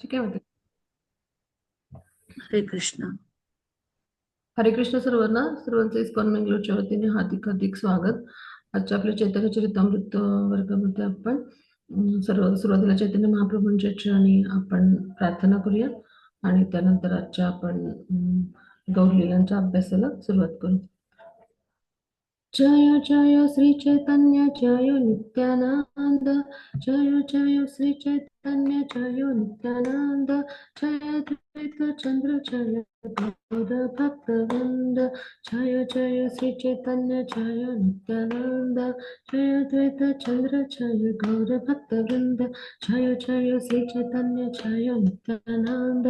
ठीक आहे माहिती. हरे कृष्ण. हरे कृष्ण सर्वांना. सर्वांचं इस्कॉन मंगलोरच्या वतीने हार्दिक हार्दिक स्वागत. आजच्या आपल्या चैतन्य चरितामृत वर्गामध्ये आपण सर्व सुरुवातीला चैतन्य महाप्रभूंच्या चरणी आपण प्रार्थना करूया आणि त्यानंतर आजच्या आपण गौरलीलांच्या अभ्यासाला सुरुवात करू. जय जय श्री चैतन्य जय नित्यानंद, जय जय श्री चैतन्य जय नित्यानंद, जय द्वैत चंद्र जय गौर भक्तवृंद, जय जय श्री चैतन्य जय नित्यानंद, जय द्वैत चंद्र जय गौर भक्तवृंद, जय जय श्री चैतन्य जय नित्यानंद,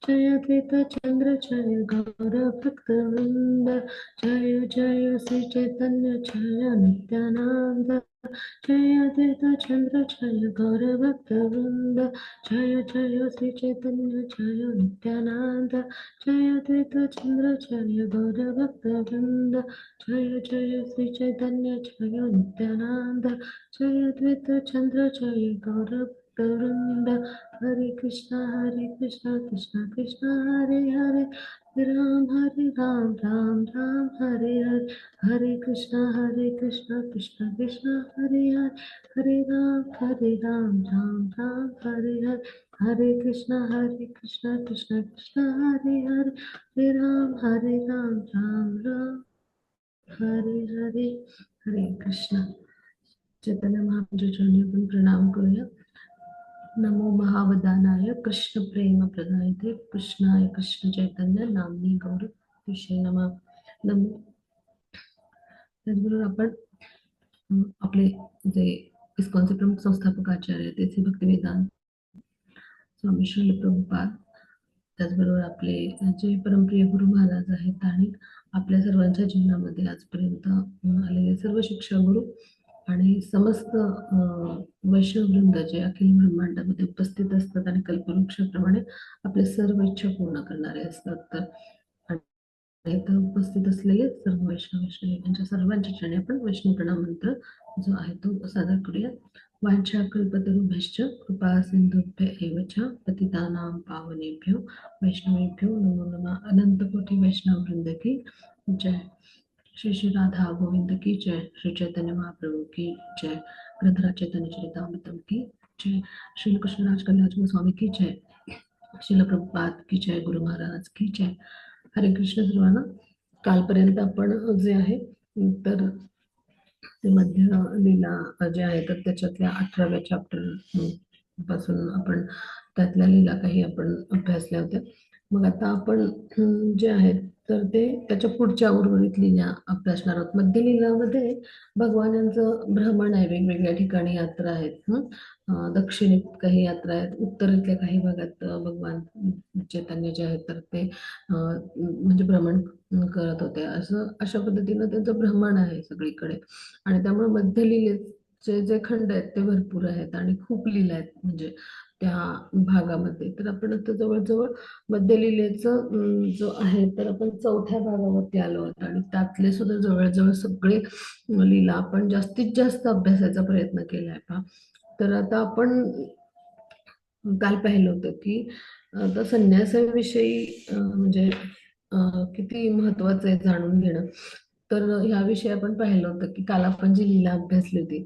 जय द्वैत चंद्र जय गौर भक्तवृंद, जय जय श्री चैतन्य जय नित्यानंद, जय अद्वैत चंद्र जय गौर भक्तवृंद, जय जय श्री चैतन्य जय नित्यानंद, जय अद्वैत चंद्र जय गौर भक्तवृंद, जय जय श्री चैतन्य जय नित्यानंद, जय अद्वैत चंद्र जय गौर भक्तवृंद. हरे कृष्णा कृष्णा कृष्णा हरे हरे, हरे राम राम राम हरे हरे, हरे कृष्णा कृष्णा कृष्णा हरे हरे, हरे राम राम राम हरे हरे, हरे कृष्णा कृष्णा कृष्णा हरे हरे, हरे राम राम राम हरे हरे. हरे कृष्णा. चैतन्य महाप्रभूंच्या चरणी आपण प्रणाम करूया. नमो महावदानाय कृष्ण प्रेम प्रदायते कृष्णाय कृष्ण चैतन्य नामनी गौर विषय नमः. नमो. त्याचबरोबर आपण आपले जे इस्कॉनचे प्रमुख संस्थापक आचार्य ते श्री भक्तिवेदांत स्वामी श्रील प्रभुपाद, त्याचबरोबर आपले जे परमप्रिय गुरु महाराज आहेत आणि आपल्या सर्वांच्या जीवनामध्ये आजपर्यंत आलेले सर्व शिक्षा गुरु आणि समस्त वैष्णववृंद जे अखिल ब्रह्मांडामध्ये उपस्थित असतात आणि कल्पवृक्षाप्रमाणे आपले सर्व इच्छा पूर्ण करणारे असतात. तर इथं उपस्थित असलेले सर्व वैष्णव यांच्या सर्वांच्या चरणी आपण वैष्णव प्रणाम मंत्र जो आहे तो सादर करूया. वांछा कल्पतरुभ्यश्च कृपा सिंधुभ्य एव च पतितानां पावनेभ्यो वैष्णवेभ्यो नमो नमः. अनंत कोटि वैष्णव वृंद की जय. श्री श्री राधा गोविंद की जय. श्री चैतन्य महाप्रभु की जय. ग्रंथराज चैतन्य चरितामृतम की जय. श्री कृष्णराज कविराज गोस्वामी की जय. श्रील प्रभुपाद की जय. गुरु महाराज की जय. हरे कृष्ण सर्वांना. कालपर्यंत आपण जे आहे तर ते मध्य लीला जे आहे तर त्याच्यातल्या 18व्या चॅप्टर पासून आपण त्यातल्या लीला काही आपण अभ्यासल्या होत्या. मग आता आपण जे आहेत तर ते त्याच्या पुढच्या उर्वरित लीला अभ्यासणार आहोत. मध्य लीलामध्ये भगवान यांचं भ्रमण आहे, वेगवेगळ्या ठिकाणी यात्रा आहेत. दक्षिणेत काही यात्रा आहेत, उत्तरेतल्या काही भागात भगवान चैतन्य जे आहेत तर ते म्हणजे भ्रमण करत होते. असं अशा पद्धतीनं त्यांचं भ्रमण आहे सगळीकडे आणि त्यामुळे मध्य लीलेचे जे खंड आहेत ते भरपूर आहेत आणि खूप लीला आहेत म्हणजे त्या भागामध्ये. तर आपण आता जवळजवळ मध्य लीलेचं जो आहे तर आपण 4थ्या भागावरती आलो आहोत आणि त्यातले सुद्धा जवळजवळ सगळे लीला आपण जास्तीत जास्त अभ्यासाचा प्रयत्न केलाय पहा. तर आता आपण काल पाहिलं होतं की आता संन्यासाविषयी म्हणजे किती महत्वाचं आहे जाणून घेणं. तर ह्याविषयी आपण पाहिलं होतं की काल आपण जी लीला अभ्यासली होती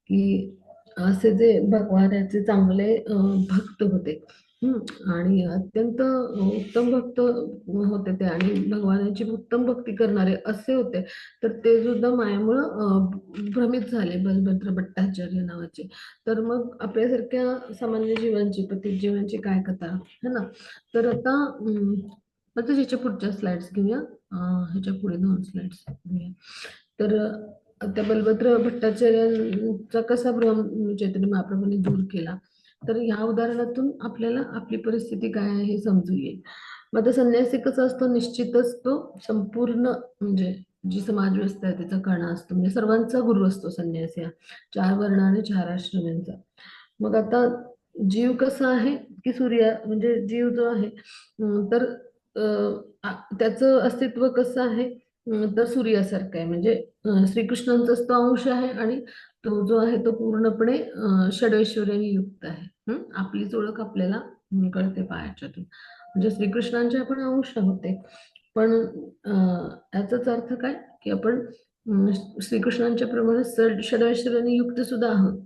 की असे जे भगवानाचे चांगले भक्त होते आणि अत्यंत उत्तम भक्त होते ते आणि भगवानाची उत्तम भक्ती करणारे असे होते. तर ते सुद्धा मायामुळं भ्रमित झाले, बलभद्र भट्टाचार्य नावाचे. तर मग आपल्यासारख्या सामान्य जीवांची पतित जीवांची काय कथा है ना. तर आता आता ज्याच्या पुढच्या स्लाइड्स घेऊया. ह्याच्या पुढे 2 स्लाइड्स घेऊया. तर त्या बलभद्र भट्टाचार्यांचा कसा भ्रम चैतन्य महाप्रभूंनी दूर केला तर ह्या उदाहरणातून आपल्याला आपली परिस्थिती काय आहे हे समजून येईल. मग आता संन्यासी कसा असतो, निश्चितच तो संपूर्ण म्हणजे जी समाज व्यवस्था आहे त्याचा कणा असतो, म्हणजे सर्वांचा गुरु असतो संन्यासी हा, 4 वर्ण आणि 4 आश्रमांचा. मग आता जीव कसा आहे की सूर्य म्हणजे जीव जो आहे तर त्याचं अस्तित्व कसं आहे तर सूर्यासारखं आहे. म्हणजे श्रीकृष्णांचाच तो अंश आहे आणि तो जो आहे तो पूर्णपणे षडैश्वर्याने युक्त आहे. आपलीच ओळख आपल्याला कळते पायाच्यातून. म्हणजे श्रीकृष्णांचे आपण अंश होते. पण याचाच अर्थ काय की आपण श्रीकृष्णांच्या प्रमाणे षडैश्वर्याने युक्त सुद्धा आहोत.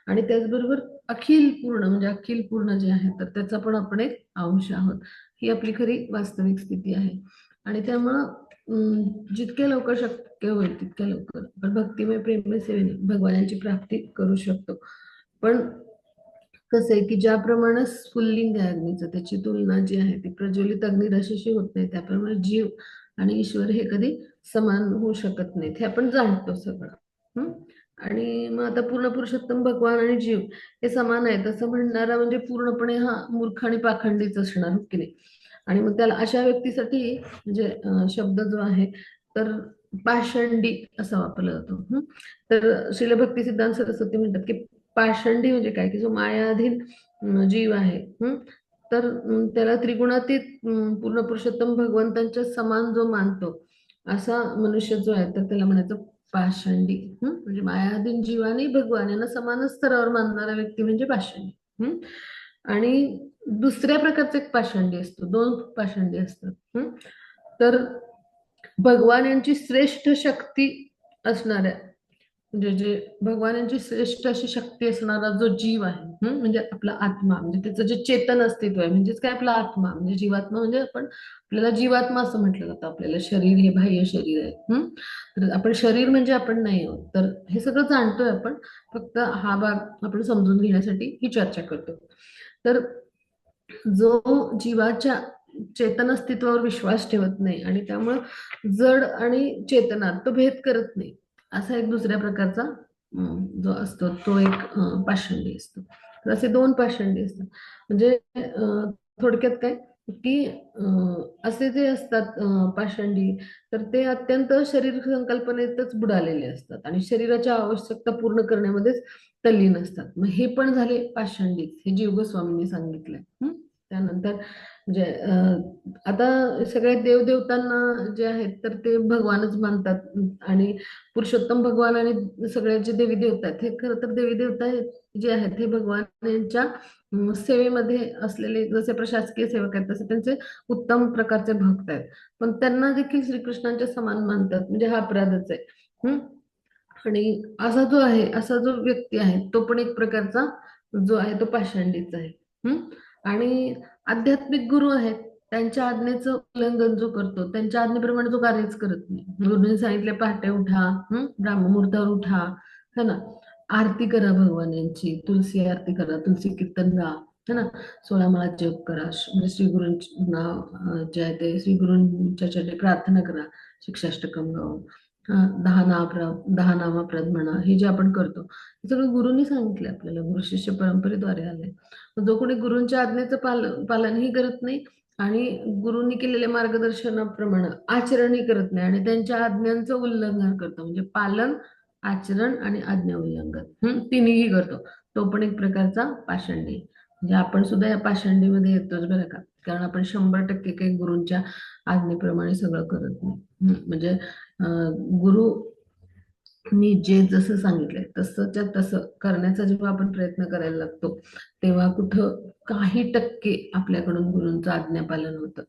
आणि त्याचबरोबर अखिल पूर्ण म्हणजे अखिल पूर्ण जे आहे तर त्याचा पण आपण एक अंश आहोत. ही आपली खरी वास्तविक स्थिती आहे. आणि त्यामुळं जितक्या लवकर शक्य होईल तितक्या लवकर आपण भक्तिमय प्रेममय सेवेने भगवानांची प्राप्ती करू शकतो. पण कसं आहे की ज्याप्रमाणे स्फुल्लिंग आहे अग्नीचं त्याची तुलना जी आहे ती प्रज्वलित अग्निराशीशी होत नाही, त्याप्रमाणे जीव आणि ईश्वर हे कधी समान होऊ शकत नाहीत, हे आपण जाणतो सगळं. हम्म आणि मग आता पूर्ण पुरुषोत्तम भगवान आणि जीव हे समान आहेत असं म्हणणारा म्हणजे पूर्णपणे हा मूर्ख आणि पाखंडीच असणार, हो की नाही? आणि मग त्याला अशा व्यक्तीसाठी म्हणजे शब्द जो आहे तर पाषंडी असा वापरला जातो. तर श्रील भक्ती सिद्धांत सरस्वती म्हणतात की पाषंडी म्हणजे काय की जो मायाधीन जीव आहे. तर त्याला त्रिगुणातीत पूर्ण पुरुषोत्तम भगवंतांच्या समान जो मानतो असा मनुष्य जो आहे तर त्याला म्हणायचं पाषंडी. म्हणजे मायाधीन जीवाने भगवान यांना समान स्तरावर मानणारा व्यक्ती म्हणजे पाषंडी. आणि दुसऱ्या प्रकारचा एक पाषंडी असतो, दोन पाषंडी असतात. तर भगवान यांची श्रेष्ठ शक्ती असणाऱ्या म्हणजे जे भगवान यांची श्रेष्ठ अशी शक्ती असणारा जो जीव आहे, म्हणजे आपला आत्मा म्हणजे त्याचं जे चेतन अस्तित्व आहे म्हणजेच काय आपला आत्मा म्हणजे जीवात्मा म्हणजे आपल्याला जीवात्मा असं म्हटलं जातं. आपल्याला शरीर हे बाह्य शरीर आहे. तर आपण शरीर म्हणजे आपण नाही आहोत. तर हे सगळं जाणतोय आपण, फक्त हा भाग आपण समजून घेण्यासाठी ही चर्चा करतो. तर जो जीवाच्या चेतन अस्तित्वावर विश्वास ठेवत नाही आणि त्यामुळं जड आणि चेतना तो भेद करत नाही असा एक दुसऱ्या प्रकारचा जो असतो तो एक पाषंडी असतो. तर असे दोन पाषंडी असतात. म्हणजे थोडक्यात काय की असे जे असतात पाषंडी तर ते अत्यंत शरीर संकल्पनेतच बुडालेले असतात आणि शरीराच्या आवश्यकता पूर्ण करण्यामध्येच तल्लीन असतात. मग हे पण झाले पाषंडीच, हे जीव गोस्वामींनी सांगितलंय. त्यानंतर म्हणजे आता सगळ्या देवदेवतांना जे आहेत तर ते भगवानच मानतात आणि पुरुषोत्तम भगवान आणि सगळे जे देवी देवता आहेत हे खरं तर देवी देवता जे आहेत हे भगवान यांच्या सेवेमध्ये असलेले जसे प्रशासकीय सेवक आहेत तसे त्यांचे उत्तम प्रकारचे भक्त आहेत. पण त्यांना देखील श्रीकृष्णांच्या समान मानतात म्हणजे हा अपराधच आहे. आणि असा जो आहे असा जो व्यक्ती आहे तो पण एक प्रकारचा जो आहे तो पाषांडीच आहे. आणि आध्यात्मिक गुरु आहेत त्यांच्या आज्ञेचं उल्लंघन जो करतो त्यांच्या आज्ञेप्रमाणे तो कार्यच करत नाही. गुरुने सांगितले पहाटे उठा, ब्राह्ममुहूर्तावर उठा, है ना, आरती करा भगवान यांची, तुलसी आरती करा, तुलसी कीर्तन गा, है ना, 16 माळा जप करा, म्हणजे श्री गुरूंना जे आहे ते श्री गुरूंच्या चरणी प्रार्थना करा, शिक्षाष्टकम गाऊन 10 नामाप्रत म्हणा, हे जे आपण करतो हे सगळं गुरुंनी सांगितलं आपल्याला, गुरु शिष्य परंपरेद्वारे आलंय. जो कोणी गुरूंच्या आज्ञेचं पालनही करत नाही आणि गुरूंनी केलेल्या मार्गदर्शनाप्रमाणे आचरणही करत नाही आणि त्यांच्या आज्ञांचं उल्लंघन करतो म्हणजे पालन, आचरण आणि आज्ञा उल्लंघन तिन्ही करतो, तो पण एक प्रकारचा पाषंडी. म्हणजे आपण सुद्धा या पाषंडीमध्ये येतोच बरं का, कारण आपण 100% काही गुरूंच्या आज्ञेप्रमाणे सगळं करत नाही. म्हणजे गुरु मी जे जसं सांगितलंय तसंच्या तसं करण्याचा जेव्हा आपण प्रयत्न करायला लागतो तेव्हा कुठं काही टक्के आपल्याकडून गुरूंचं आज्ञापालन होतं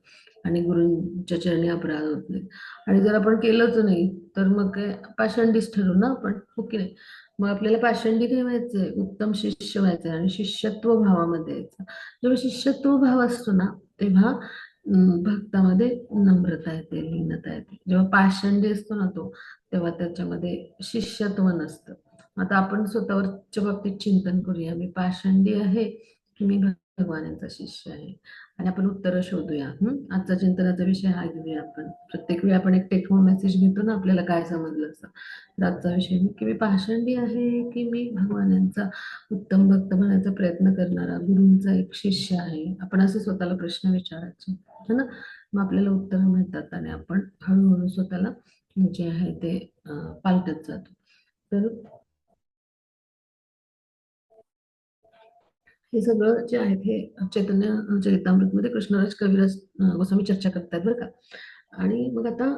आणि गुरूंच्या चरणी अपराध होत नाही. आणि जर आपण केलंच नाही तर मग काय पाषंडीच ठरवू ना आपण, हो की नाही? मग आपल्याला पाषंडी काय व्हायचंय, उत्तम शिष्य व्हायचंय आणि शिष्यत्व भावामध्ये यायचं. जेव्हा शिष्यत्व भाव असतो ना तेव्हा भक्तामध्ये नम्रता येते, लीनता येते. जेव्हा पाषंडी असतो ना तो तेव्हा त्याच्यामध्ये शिष्यत्व नसतं. आता आपण स्वतःवरच्या बाबतीत चिंतन करूया, मी पाषंडी आहे की मी भगवानांचा शिष्य आहे, आणि आपण उत्तर शोधूया. आजचा चिंतनाचा विषय हा घेऊया आपण. प्रत्येक वेळी आपण एक टेक होम मेसेज घेतो ना, आपल्याला काय समजलं असं. तर आजचा विषय की मी पाषंडी आहे की मी भगवानांचा उत्तम भक्त बनायचा प्रयत्न करणारा गुरूंचा एक शिष्य आहे. आपण असे स्वतःला प्रश्न विचारायचे, है ना. मग आपल्याला उत्तर मिळतात आणि आपण हळूहळू स्वतःला जे आहे ते पालटत जातो. तर हे सगळं जे आहे हे चैतन्य चरितामृतमध्ये कृष्णराज कविराज गोस्वामी चर्चा करतात बरं का. आणि मग आता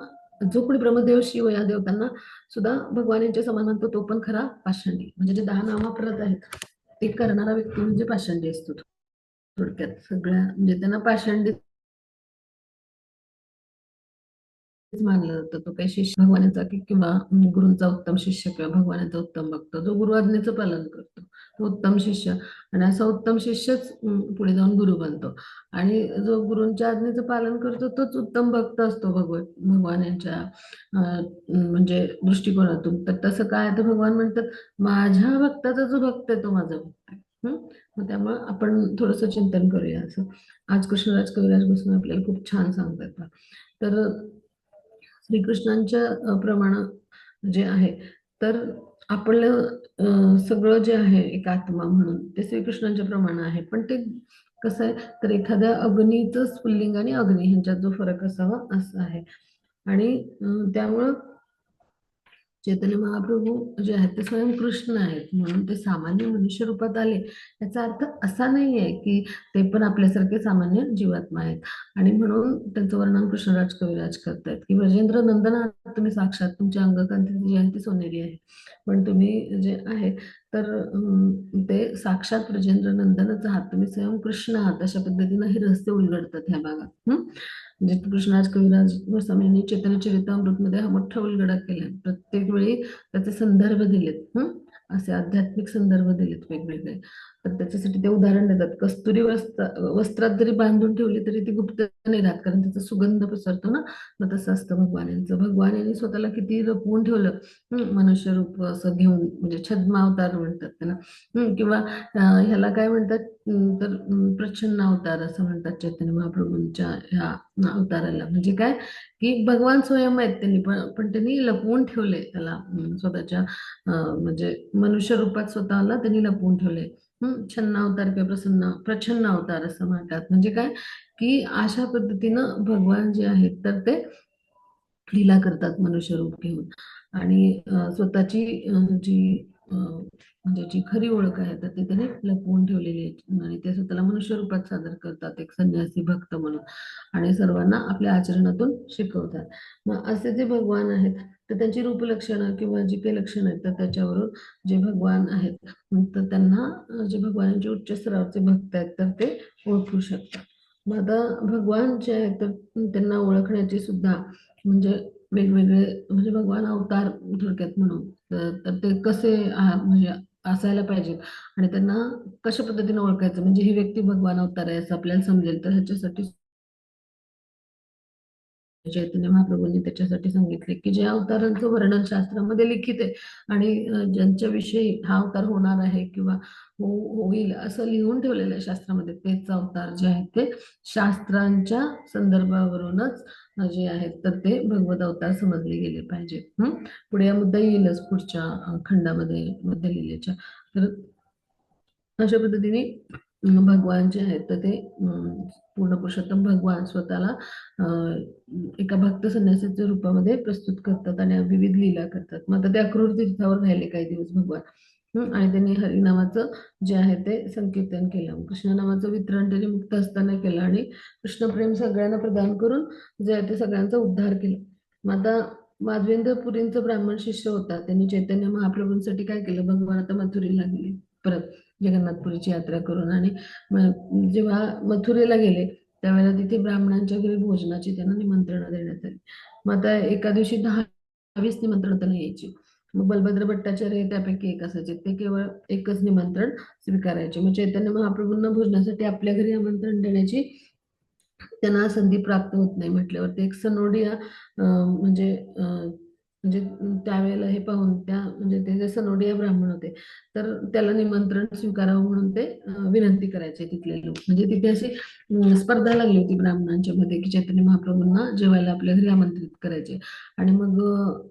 जो कोणी ब्रह्मदेव शिव या देवतांना सुद्धा भगवान यांच्या समान मानतो तो पण खरा पाषंडी. म्हणजे जे 10 नामाप्रत आहेत ते करणारा व्यक्ती म्हणजे पाषंडी असतो. थोडक्यात सगळ्या म्हणजे त्यांना पाषाणलीच मानलं जातं. तो काही शिष्य भगवानाचा किंवा गुरूंचा उत्तम शिष्य किंवा भगवानाचा उत्तम भक्त जो गुरु आज्ञेचं पालन करतो तो उत्तम शिष्य. आणि असा उत्तम शिष्यच पुढे जाऊन गुरु बनतो. आणि जो गुरूंच्या आज्ञेचं पालन करतो तोच उत्तम भक्त असतो भगवान यांच्या म्हणजे दृष्टिकोनातून. तर तसं काय तर भगवान म्हणतात माझ्या भक्ताचा जो भक्त आहे तो माझा भक्त आहे. मग त्यामुळे आपण थोडस चिंतन करूया असं. आज कृष्णराज कविराज बसून आपल्याला खूप छान सांगतात. तर श्रीकृष्णांच्या प्रमाण जे आहे तर आपलं सगळं जे आहे एक आत्मा म्हणून ते श्रीकृष्णांच्या प्रमाण आहे. पण ते कसं आहे तर एखाद्या अग्नीचं स्फुल्लिंग आणि अग्नी ह्यांच्यात जो फरक असावा असं आहे. आणि त्यामुळं चैतन्य महाप्रभू जे आहेत ते स्वयं कृष्ण आहेत म्हणून ते सामान्य मनुष्य रूपात आले याचा अर्थ असा नाही आहे की ते पण आपल्यासारखे सामान्य जीवात्मा आहेत. आणि म्हणून त्यांचं वर्णन कृष्णराज कविराज करतायत की ब्रजेंद्र नंदन आहात तुम्ही, साक्षात तुमच्या अंगकांतीची जयंती सोनेरी आहे. पण तुम्ही जे आहे तर ते साक्षात ब्रजेंद्र नंदनच आहात, तुम्ही स्वयं कृष्ण आहात, अशा पद्धतीनं हे रहस्य उलगडतात ह्या भागात. म्हणजे कृष्णराज कविराज गोस्वामी यांनी चैतन्य चरितामृतमध्ये हा मोठा उलगडा केलाय. प्रत्येक वेळी त्याचे संदर्भ दिलेत. असे आध्यात्मिक संदर्भ दिलेत वेगवेगळे. तर त्याच्यासाठी ते उदाहरण देतात. कस्तुरी वस्त्रात जरी बांधून ठेवली तरी ती गुप्त नाही राहत, कारण त्याचा सुगंध पसरतो ना. मग तसं असतं भगवान यांचं. भगवान यांनी स्वतःला किती लपवून ठेवलं मनुष्य रूप असं घेऊन, म्हणजे छद्मावतार म्हणतात त्याला. किंवा ह्याला काय म्हणतात तर प्रच्छन्न अवतार असं म्हणतात चैतन्य महाप्रभूंच्या ह्या अवताराला. म्हणजे काय की भगवान स्वयं आहेत त्यांनी, पण त्यांनी लपवून ठेवले त्याला स्वतःच्या म्हणजे मनुष्य रूपात स्वतःला त्यांनी लपवून ठेवले. छन्न अवतार किंवा प्रच्छन्न अवतार असं म्हणतात. म्हणजे काय की अशा पद्धतीनं भगवान जे आहेत तर ते लीला करतात मनुष्य रूप घेऊन. आणि स्वतःची जी म्हणजे जी खरी ओळख आहे तर ती त्याने लपवून ठेवलेली आहे. आणि ते स्वतःला मनुष्य रूपात सादर करतात एक संन्यासी भक्त म्हणून. आणि सर्वांना आपल्या आचरणातून शिकवतात. मग असे जे भगवान आहेत तर त्यांची रूपलक्षणं किंवा जी काही लक्षणं आहेत तर त्याच्यावरून जे भगवान आहेत तर त्यांना जे भगवानांचे उच्च स्तरावरचे भक्त आहेत तर ते ओळखू शकतात. मग आता भगवान जे आहेत तर त्यांना ओळखण्याची सुद्धा म्हणजे वेगवेगळे म्हणजे भगवान अवतार थोडक्यात म्हणू तर ते कसे म्हणजे असायला पाहिजेत आणि त्यांना कशा पद्धतीने ओळखायचं म्हणजे ही व्यक्ती भगवान अवतार आहे असं आपल्याला समजेल. तर ह्याच्यासाठी चैतन्य महाप्रभूंनी त्याच्यासाठी सांगितले की जे अवतारांचं वर्णन शास्त्रामध्ये लिखित आहे आणि ज्यांच्याविषयी हा अवतार होणार आहे किंवा होईल असं लिहून ठेवलेलं आहे शास्त्रामध्ये, तेच अवतार जे आहेत ते शास्त्रांच्या संदर्भावरूनच जे आहेत तर ते भगवत अवतार समजले गेले पाहिजे. पुढे हा मुद्दा येईलच पुढच्या खंडामध्ये मध्य लिहिल्याच्या. तर अशा पद्धतीने भगवान जे आहेत तर ते पूर्ण पुरुषोत्तम भगवान स्वतःला एका भक्त संन्यासाच्या रूपामध्ये प्रस्तुत करतात आणि विविध लीला करतात. मग आता ते अक्रूर तीर्थावर राहिले काही दिवस भगवान. आणि त्यांनी हरिनामाचं जे आहे ते संकीर्तन केलं. कृष्ण नामाचं वितरण त्यांनी मुक्त असताना केलं आणि कृष्णप्रेम सगळ्यांना प्रदान करून जे आहे ते सगळ्यांचा उद्धार केला. मग आता माधवेंद्र पुरींचा ब्राह्मण शिष्य होता, त्यांनी चैतन्य महाप्रभूंसाठी काय केलं, भगवान आता मथुरेला गेले परत जगन्नाथपुरीची यात्रा करून. आणि जेव्हा मथुरेला गेले त्यावेळेला तिथे ब्राह्मणांच्या घरी भोजनाची त्यांना निमंत्रणं देण्यात आली. मग आता एका दिवशी 10-20 निमंत्रण त्यांना यायची. मग बलभद्र भट्टाचार्य त्यापैकी एक असायचे, ते केवळ एकच निमंत्रण स्वीकारायचे. मग चैतन्य महाप्रभूंना भोजनासाठी आपल्या घरी आमंत्रण देण्याची त्यांना संधी प्राप्त होत नाही म्हटल्यावर ते एक सनोडिया म्हणजे म्हणजे त्यावेळेला हे पाहून त्या म्हणजे ते जे सनोडिया ब्राह्मण होते तर त्याला निमंत्रण स्वीकारावं म्हणून ते विनंती करायचे तिथले लोक. म्हणजे तिथे अशी स्पर्धा लागली होती ब्राह्मणांच्या मध्ये की चैतन्य महाप्रभूंना जेवायला आपल्या घरी आमंत्रित करायचे. आणि मग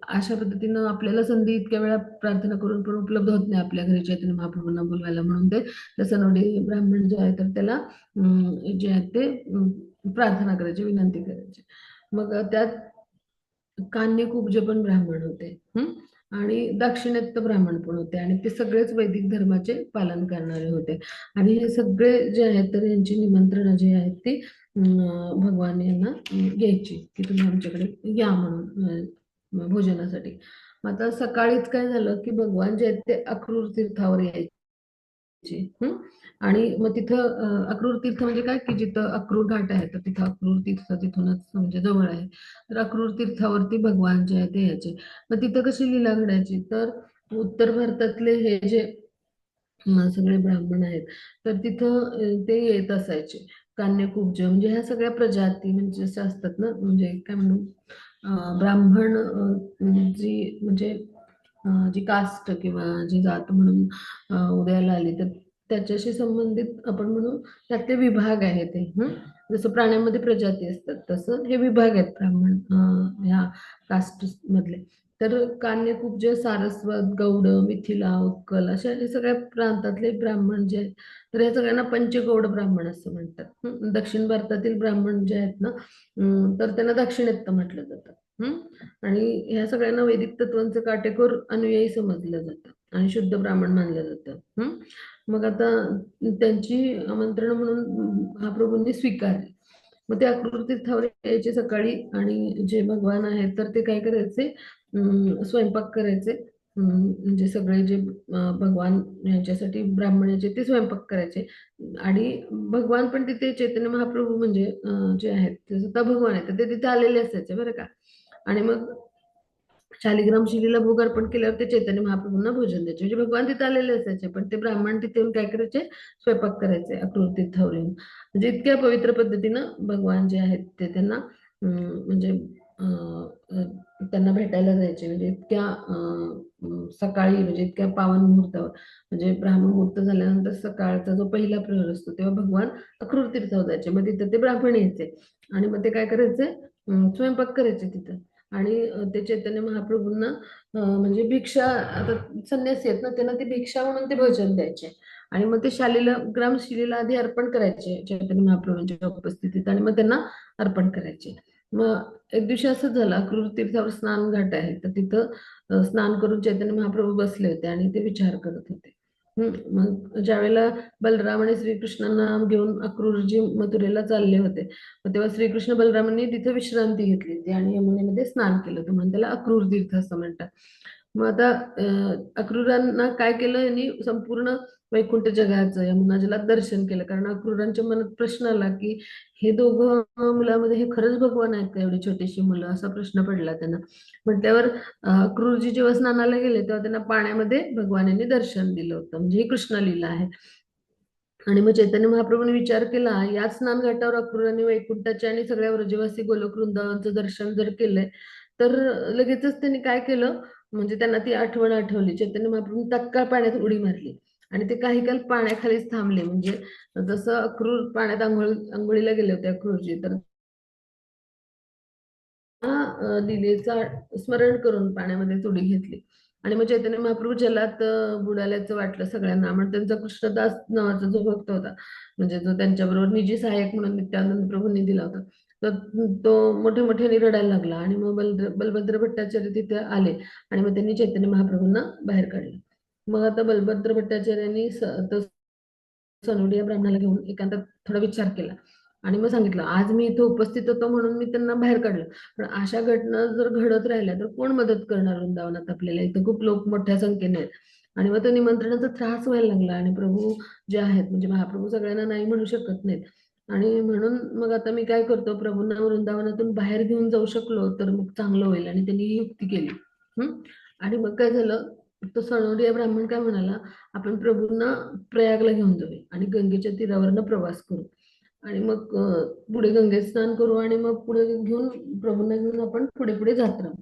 अशा पद्धतीनं आपल्याला संधी इतक्या वेळा प्रार्थना करून पण उपलब्ध होत नाही आपल्या घरी चैतन्य महाप्रभूंना बोलवायला, म्हणून ते सनोडी ब्राह्मण जे आहे तर त्याला जे आहे ते प्रार्थना करायचे, विनंती करायचे. मग त्यात कान्यकुब्ज पण ब्राह्मण होते आणि दाक्षिणात्य ब्राह्मण पण होते आणि ते सगळेच वैदिक धर्माचे पालन करणारे होते. आणि हे सगळे जे आहेत तर यांची निमंत्रणं जी आहेत ती भगवान यांना घ्यायची की तुम्ही आमच्याकडे या म्हणून भोजनासाठी. मग आता सकाळीच काय झालं की भगवान जे आहेत ते अक्रूर तीर्थावर यायचे हं? आणि मग तिथं अक्रूर तीर्थ म्हणजे काय, की जिथं अक्रूर घाट आहे तर तिथं अक्रूर तीर्थ तिथूनच म्हणजे जवळ आहे. तर अक्रूर तीर्थावरती भगवान जे आहे ते यायचे. मग तिथं कशी लीला घडायची, तर उत्तर भारतातले हे जे सगळे ब्राह्मण आहेत, तर तिथं ते येत असायचे. कान्यकुब्ज म्हणजे ह्या सगळ्या प्रजाती म्हणजे जशा असतात ना, म्हणजे काय म्हणू, ब्राह्मण जी म्हणजे जी कास्ट किंवा जी जात म्हणून उदयाला आली, तर त्याच्याशी संबंधित आपण म्हणू त्यातले विभाग आहे ते. जसं प्राण्यांमध्ये प्रजाती असतात तसं हे विभाग आहेत ब्राह्मण ह्या कास्ट मधले. तर कान्यकुब्ज, सारस्वत, गौड, मिथिला, उत्कल अशा हे सगळ्या प्रांतातले ब्राह्मण जे आहेत, तर या सगळ्यांना पंचगौड ब्राह्मण असं म्हणतात. दक्षिण भारतातील ब्राह्मण जे आहेत ना, तर त्यांना दाक्षिणात्य म्हटलं जातं. आणि ह्या सगळ्यांना वैदिक तत्वांचं काटेकोर अनुयायी समजलं जातं आणि शुद्ध ब्राह्मण मानलं जातं. मग आता त्यांची आमंत्रण म्हणून महाप्रभूंनी स्वीकारली. मग ते अक्रूर तीर्थावर यायचे सकाळी आणि जे भगवान आहेत तर ते काय करायचे, स्वयंपाक करायचे. म्हणजे सगळे जे भगवान यांच्यासाठी ब्राह्मण यायचे ते स्वयंपाक करायचे. आणि भगवान पण तिथे चैतन्य महाप्रभू म्हणजे जे आहेत ते स्वतः भगवान आहेत तर ते तिथे आलेले असायचे बरं का. आणि मग शालिग्राम शिलेला भोग अर्पण केल्यावर ते चैतन्य महाप्रभूंना भोजन द्यायचे. म्हणजे भगवान तिथे आलेले असायचे पण ते ब्राह्मण तिथे येऊन काय करायचे, स्वयंपाक करायचे अक्रूर तीर्थावर येऊन. म्हणजे इतक्या पवित्र पद्धतीनं भगवान जे आहेत ते त्यांना म्हणजे अं, अं, त्यांना भेटायला जायचे. म्हणजे इतक्या सकाळी म्हणजे इतक्या पावन मुहूर्तावर, म्हणजे ब्राह्ममुहूर्त झाल्यानंतर सकाळचा जो पहिला प्रहर असतो तेव्हा भगवान अक्रूर तीर्थावर जायचे. मग तिथे ते ब्राह्मण यायचे आणि मग ते काय करायचे, स्वयंपाक करायचे तिथं. आणि ते चैतन्य महाप्रभूंना म्हणजे भिक्षा, आता संन्यासी आहेत ना त्यांना ती भिक्षा म्हणून ते भोजन द्यायचे. आणि मग ते ग्रामशिलेला आधी अर्पण करायचे चैतन्य महाप्रभूंच्या उपस्थितीत आणि मग त्यांना अर्पण करायचे. मग एक दिवशी असंच झालं, अक्रूर तीर्थावर स्नान घाट आहे तर तिथं स्नान करून चैतन्य महाप्रभू बसले होते आणि ते विचार करत होते. मग ज्यावेळेला बलराम आणि श्रीकृष्णांना घेऊन अक्रूरजी मथुरेला चालले होते, मग तेव्हा श्रीकृष्ण बलरामांनी तिथे विश्रांती घेतली होती आणि यमुनेमध्ये स्नान केलं होतं म्हणून त्याला अक्रूर तीर्थ असं म्हणतात. मग आता अक्रूरांना काय केलं यांनी, संपूर्ण वैकुंठ जगाचं यमुना जलात दर्शन केलं. कारण अक्रूरांच्या मनात प्रश्न आला की हे दोघं मुलामध्ये हे खरंच भगवान आहेत का, एवढी छोटीशी मुलं, असा प्रश्न पडला त्यांना. म्हटल्यावर अक्रूरजी जेव्हा स्नानाला गेले तेव्हा त्यांना पाण्यामध्ये भगवानांनी दर्शन दिलं होतं. म्हणजे ही कृष्ण लीला आहे. आणि मग चैतन्य महाप्रभूंनी विचार केला, याच स्नानघाटावर अक्रूरांनी वैकुंठाचे आणि सगळ्या व्रजवासी गोलोक वृंदावनचं दर्शन जर केलंय, तर लगेचच त्यांनी काय केलं, म्हणजे त्यांना ती आठवण आठवली. चैतन्य महाप्रभूंनी तत्काळ पाण्यात उडी मारली आणि ते काही काळ पाण्याखालीच थांबले. म्हणजे जसं अक्रूर पाण्यात आंघोळीला गेले होते अक्रूरजी, तर लिलेचा स्मरण करून पाण्यामध्ये उडी घेतली. आणि मग चैतन्य महाप्रभू जलात बुडाल्याचं वाटलं सगळ्यांना. मग त्यांचा कृष्णदास नावाचा जो भक्त होता, म्हणजे जो त्यांच्याबरोबर निजी सहाय्यक म्हणून नित्यानंद प्रभूंनी दिला होता, तर तो मोठे मोठ्याने रडायला लागला. आणि मग बलभद्र भट्टाचार्य तिथे आले आणि मग त्यांनी चैतन्य महाप्रभूंना बाहेर काढले. मग आता बलभद्र भट्टाचार्यांनी तो सनोडी या ब्राह्मणाला घेऊन एकांतात थोडा विचार केला आणि मग सांगितलं, आज मी इथे उपस्थित होतो म्हणून मी त्यांना बाहेर काढलं, पण अशा घटना जर घडत राहिल्या तर कोण मदत करणार वृंदावनात आपल्याला, इथं खूप लोक मोठ्या संख्येने आहेत. आणि मग तो निमंत्रणाचा त्रास व्हायला लागला आणि प्रभू जे आहेत म्हणजे महाप्रभू सगळ्यांना नाही म्हणू शकत नाहीत. आणि म्हणून मग आता मी काय करतो, प्रभूंना वृंदावनातून बाहेर घेऊन जाऊ शकलो तर मग चांगलं होईल. आणि त्यांनी ही युक्ती केली. आणि मग काय झालं, तो सणोडिया ब्राह्मण काय म्हणाला, आपण प्रभूंना प्रयागला घेऊन जाऊया आणि गंगेच्या तीरावरनं प्रवास करू आणि मग पुढे गंगेत स्नान करू आणि मग पुढे घेऊन प्रभूंना घेऊन आपण पुढे पुढे जात राहू.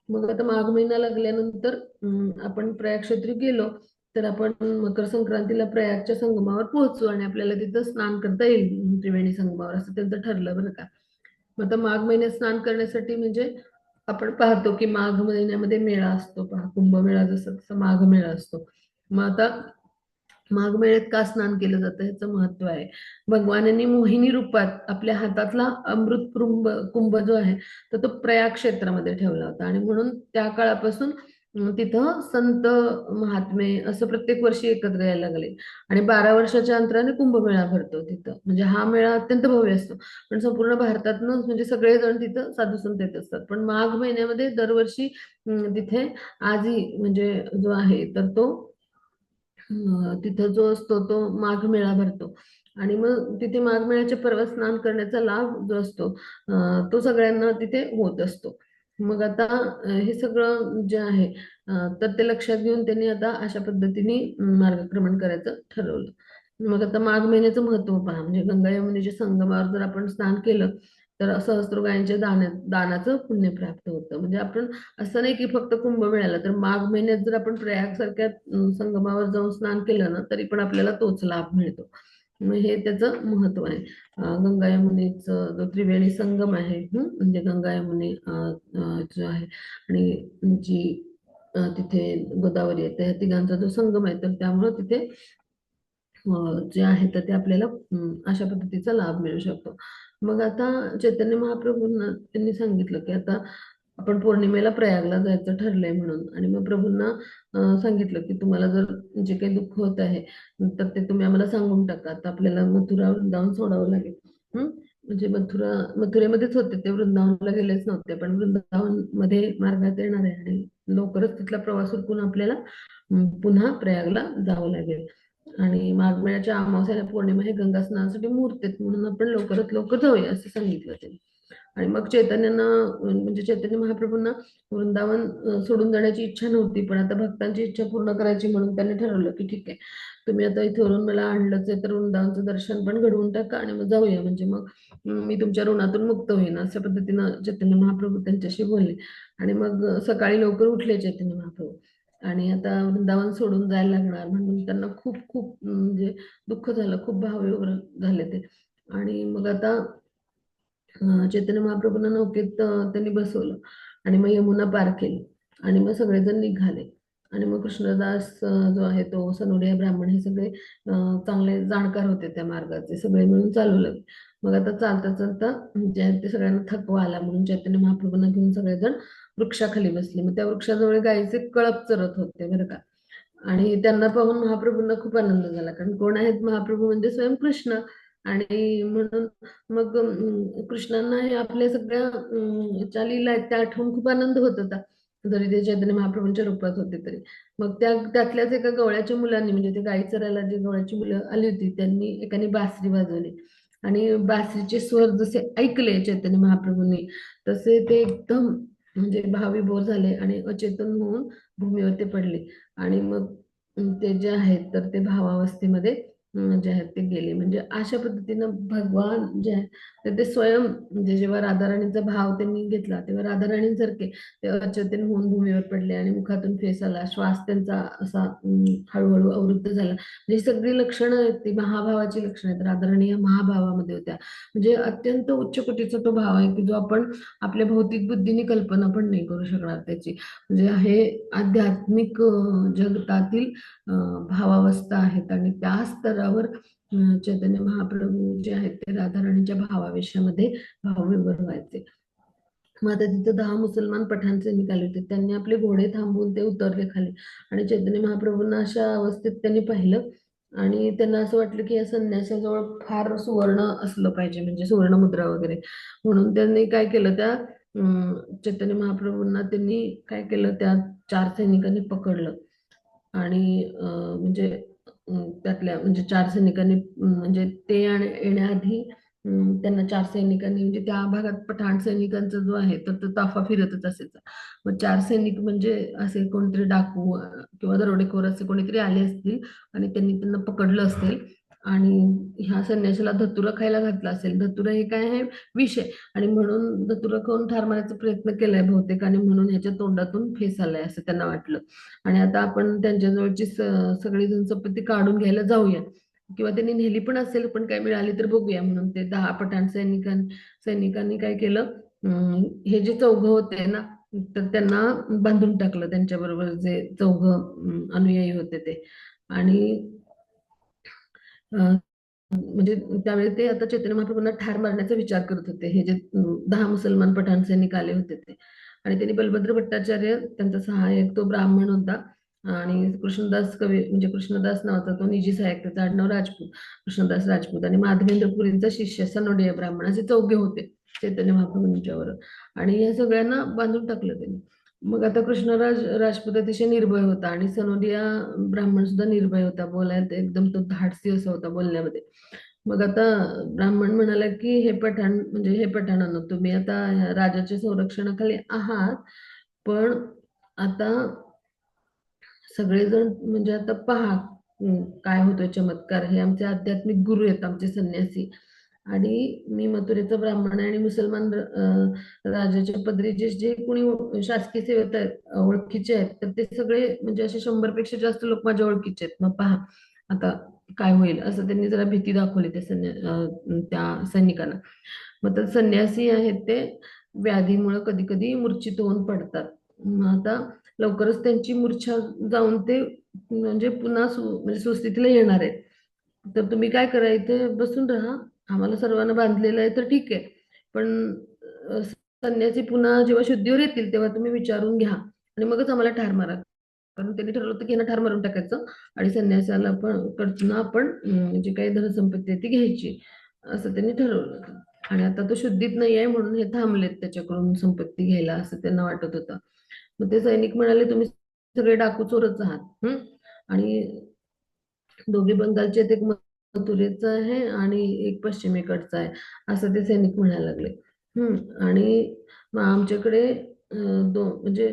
मग आता माघ महिना लागल्यानंतर आपण प्रयाग क्षेत्री गेलो तर आपण मकर संक्रांतीला प्रयागच्या संगमावर पोहोचू आणि आपल्याला तिथं स्नान करता येईल त्रिवेणी संगमावर, असं त्यांचं ठरलं बरं का. मग आता माघ महिन्यात स्नान करण्यासाठी म्हणजे आपण पाहतो की माघ महिन्यामध्ये मेळा असतो, पहा कुंभमेळा जसं तसं माघ मेळा असतो. मग आता माघ मेळ्यात का स्नान केलं जातं ह्याचं महत्व आहे. भगवानांनी मोहिनी रूपात आपल्या हातातला अमृत कुंभ जो आहे तर तो प्रयाग क्षेत्रामध्ये ठेवला होता आणि म्हणून त्या काळापासून तिथं संत महात्मे असं प्रत्येक वर्षी एकत्र यायला लागले. आणि 12 वर्षाच्या अंतराने कुंभमेळा भरतो तिथं. म्हणजे हा मेळा अत्यंत भव्य असतो. पण संपूर्ण भारतातनं म्हणजे सगळेजण तिथं साधू संत येत असतात. पण माघ महिन्यामध्ये दरवर्षी तिथे आजी म्हणजे जो आहे तर तो तिथं जो असतो तो माघ मेळा भरतो. आणि मग तिथे माघ मेळ्याच्या पर्व स्नान करण्याचा लाभ जो असतो तो सगळ्यांना तिथे होत असतो. मग आता हे सगळं जे आहे तर ते लक्षात घेऊन त्यांनी आता अशा पद्धतीने मार्गक्रमण करायचं ठरवलं. मग आता माघ महिन्याचं महत्व पहा, म्हणजे गंगा यमुनेच्या संगमावर जर आपण स्नान केलं तर सहस्त्र दानाचं पुण्य प्राप्त होतं. म्हणजे आपण असं नाही की फक्त कुंभमेळ्याला, तर माघ महिन्यात जर आपण प्रयाग सारख्या संगमावर जाऊन स्नान केलं ना तरी पण आपल्याला तोच लाभ मिळतो. मग हे त्याचं महत्व आहे. गंगा यमुनेचं जो त्रिवेणी संगम आहे, म्हणजे गंगा यमुने जो आहे आणि जी तिथे गोदावरी आहे, त्या तिघांचा जो संगम आहे, तर त्यामुळे तिथे जे आहे तर ते आपल्याला अशा पद्धतीचा लाभ मिळू शकतो. मग आता चैतन्य महाप्रभूंना त्यांनी सांगितलं की आता आपण पौर्णिमेला प्रयागला जायचं ठरलंय म्हणून. आणि मग प्रभूंना सांगितलं की तुम्हाला जर जे काही दुःख होत आहे तर ते तुम्ही आम्हाला सांगून टाका. आता आपल्याला मथुरा वृंदावन सोडावं लागेल. हम्म म्हणजे मथुरेमध्येच होते ते, वृंदावनला गेलेच नव्हते, पण वृंदावन मध्ये मार्गात येणार आहे आणि लवकरच तिथला प्रवास उरकून आपल्याला पुन्हा प्रयागला जावं लागेल. आणि माघ महिन्याच्या अमावास्या पौर्णिमा हे गंगा स्नानासाठी मुहूर्त आहेत, म्हणून आपण लवकरात लवकर जाऊया असं सांगितलं त्यांनी. आणि मग चैतन्यांना म्हणजे चैतन्य महाप्रभूंना वृंदावन सोडून जाण्याची इच्छा नव्हती, पण आता भक्तांची इच्छा पूर्ण करायची म्हणून त्यांनी ठरवलं की ठीक आहे, तुम्ही आता इथवरून मला आणलंच आहे तर वृंदावनचं दर्शन पण घडवून टाका आणि मग जाऊया, म्हणजे मग मी तुमच्या ऋणातून मुक्त होईन. अशा पद्धतीनं चैतन्य महाप्रभू त्यांच्याशी बोलले. आणि मग सकाळी लवकर उठले चैतन्य महाप्रभू. आणि आता वृंदावन सोडून जायला लागणार म्हणून त्यांना खूप खूप म्हणजे दुःख झालं, खूप भावविव्हळ झाले ते. आणि मग आता चैतन्य महाप्रभूंना नौकेत त्यांनी बसवलं आणि मग यमुना पार केली. आणि मग सगळेजण निघाले. आणि मग कृष्णदास जो आहे तो सनोडिया ब्राह्मण हे सगळे चांगले जाणकार होते त्या मार्गाचे, सगळे मिळून चालू लागले. मग आता चालता चालता जे आहे ते सगळ्यांना थकवा आला म्हणून चैतन्य महाप्रभूंना घेऊन सगळेजण वृक्षाखाली बसले. मग त्या वृक्षाजवळ गायीचे कळप चरत होते बरं का. आणि त्यांना पाहून महाप्रभूंना खूप आनंद झाला, कारण कोण आहेत महाप्रभू म्हणजे स्वयं कृष्ण. आणि म्हणून मग कृष्णांना हे आपल्या सगळ्या ज्या लीला आहेत त्या आठवून खूप आनंद होत होता, जरी ते चैतन्य महाप्रभूंच्या रूपात होते तरी. मग त्यातल्याच एका गवळ्याच्या मुलांनी, म्हणजे ते गायी चरायला जे गवळ्याची मुलं आली होती त्यांनी एकाने बासरी वाजवली. आणि बासरीचे स्वर जसे ऐकले चैतन्य महाप्रभूंनी तसे ते एकदम म्हणजे भाविभोर झाले आणि अचेतन होऊन भूमीवरती पडले. आणि मग ते जे आहेत तर ते भावावस्थेमध्ये जे आहेत ते गेले. म्हणजे अशा पद्धतीनं भगवान जे आहे तर ते स्वयं, म्हणजे जेव्हा राधाराणीचा भाव त्यांनी घेतला तेव्हा राधाराणींसारखे ते अचेतन होऊन भूमीवर पडले आणि मुखातून फेस आला, श्वास त्यांचा असा हळूहळू अवरुद्ध झाला. म्हणजे ही सगळी लक्षणं आहेत ती महाभावाची लक्षणं आहेत. राधाराणी या महाभावामध्ये होत्या. म्हणजे अत्यंत उच्च कोटीचा तो भाव आहे की जो आपण आपल्या भौतिक बुद्धीने कल्पना पण नाही करू शकणार त्याची. म्हणजे हे आध्यात्मिक जगतातील भावावस्था आहेत. आणि त्या स्तरावर चैतन्य महाप्रभू जे आहेत ते राधाराणीच्या भावावेशामध्ये भावविभोर व्हायचे. मग आता तिथं 10 मुसलमान पठाण सैनिक आले होते, त्यांनी आपले घोडे थांबवून ते उतरले खाली. आणि चैतन्य महाप्रभूंना अशा अवस्थेत त्यांनी पाहिलं आणि त्यांना असं वाटलं की या संन्यासाजवळ फार सुवर्ण असलं पाहिजे, म्हणजे सुवर्ण मुद्रा वगैरे. म्हणून त्यांनी काय केलं, त्या चैतन्य महाप्रभूंना त्यांनी काय केलं, त्या 4 सैनिकांनी पकडलं. आणि म्हणजे त्यातल्या म्हणजे 4 सैनिकांनी म्हणजे ते येण्याआधी त्यांना 4 सैनिकांनी, म्हणजे त्या भागात पठाण सैनिकांचा जो आहे तर तो ताफा फिरतच असायचा. मग 4 सैनिक म्हणजे असे कोणतरी डाकू किंवा दरोडेखोर असे कोणीतरी आले असतील आणि त्यांनी त्यांना पकडलं असेल. आणि ह्या संन्याशाला धतुरा खायला घातला असेल. धतुरा हे काय आहे, विष आहे. आणि म्हणून धतुरा खाऊन ठार मारायचा प्रयत्न केलाय बहुतेक, आणि म्हणून ह्याच्या तोंडातून फेस आलाय असं त्यांना वाटलं. आणि आता आपण त्यांच्याजवळची सगळी जण संपत्ती काढून घ्यायला जाऊया, किंवा त्यांनी नेली पण असेल पण काय मिळाली तर बघूया. म्हणून ते 10 पठाण सैनिकांनी काय केलं, हे जे चौघ होते ना तर त्यांना बांधून टाकलं, त्यांच्याबरोबर जे चौघ अनुयायी होते ते. आणि म्हणजे त्यावेळी ते आता चैतन्य महाप्रभूंना ठार मारण्याचा विचार करत होते, हे जे 10 मुसलमान पठाण सैनिक आले होते ते. आणि त्यांनी बलभद्र भट्टाचार्य त्यांचा सहाय्यक तो ब्राह्मण होता. आणि कृष्णदास कवी म्हणजे कृष्णदास नावाचा तो निजी सहाय्यक, त्याचं आडनाव राजपूत, कृष्णदास राजपूत. आणि माधवेंद्र पुरींचा शिष्य सनोडिया ब्राह्मण, असे चौघे होते चैतन्य महाप्रभूंच्यावर. आणि या सगळ्यांना बांधून टाकलं त्यांनी. मग आता कृष्णराज राजपूत अतिशय निर्भय होता आणि सनोदिया ब्राह्मण सुद्धा निर्भय होता. बोलायला एकदम तो धाडसी असा होता बोलण्यामध्ये. मग आता ब्राह्मण म्हणाला की हे पठाण म्हणजे हे पठाणांनो, तुम्ही आता ह्या राजाच्या संरक्षणाखाली आहात, पण आता सगळेजण म्हणजे आता पहा काय होतोय चमत्कार. हे आमचे आध्यात्मिक गुरु आहेत, आमचे संन्यासी. आणि मी मथुरेचा ब्राह्मण आहे आणि मुसलमान राजाच्या पदरी जे जे कोणी शासकीय सेवेत आहेत, ओळखीचे आहेत, तर ते सगळे म्हणजे असे 100 पेक्षा जास्त लोक माझ्या ओळखीचे आहेत. मग पहा आता काय होईल. असं त्यांनी जरा भीती दाखवली त्या सैनिकांना. मग तर संन्यासी आहेत ते व्याधीमुळे कधी कधी मूर्छित होऊन पडतात. मग आता लवकरच त्यांची मूर्छा जाऊन ते म्हणजे पुन्हा म्हणजे सुस्थितीला येणार आहेत. तर तुम्ही काय करा, इथे बसून राहा. आम्हाला सर्वांना बांधलेलं आहे तर ठीक आहे, पण संन्यासी पुन्हा जेव्हा शुद्धीवर येतील तेव्हा तुम्ही विचारून घ्या आणि मगच आम्हाला ठार मारा. कारण त्यांनी ठरवलं होतं की यांना ठार मारून टाकायचं आणि संन्यासाला पण कडनं आपण जी काही धनसंपत्ती आहे ती घ्यायची, असं त्यांनी ठरवलं होतं. आणि आता तो शुद्धीत नाही आहे म्हणून हे थांबलेत त्याच्याकडून संपत्ती घ्यायला, असं त्यांना वाटत होतं. मग ते सैनिक म्हणाले, तुम्ही सगळे डाकू चोरच आहात. आणि दोघे बंगालचे आहेत, एक मथुरेचा आहे आणि एक पश्चिमेकडचा आहे, असं ते सैनिक म्हणायला लागले. आणि मग आमच्याकडे म्हणजे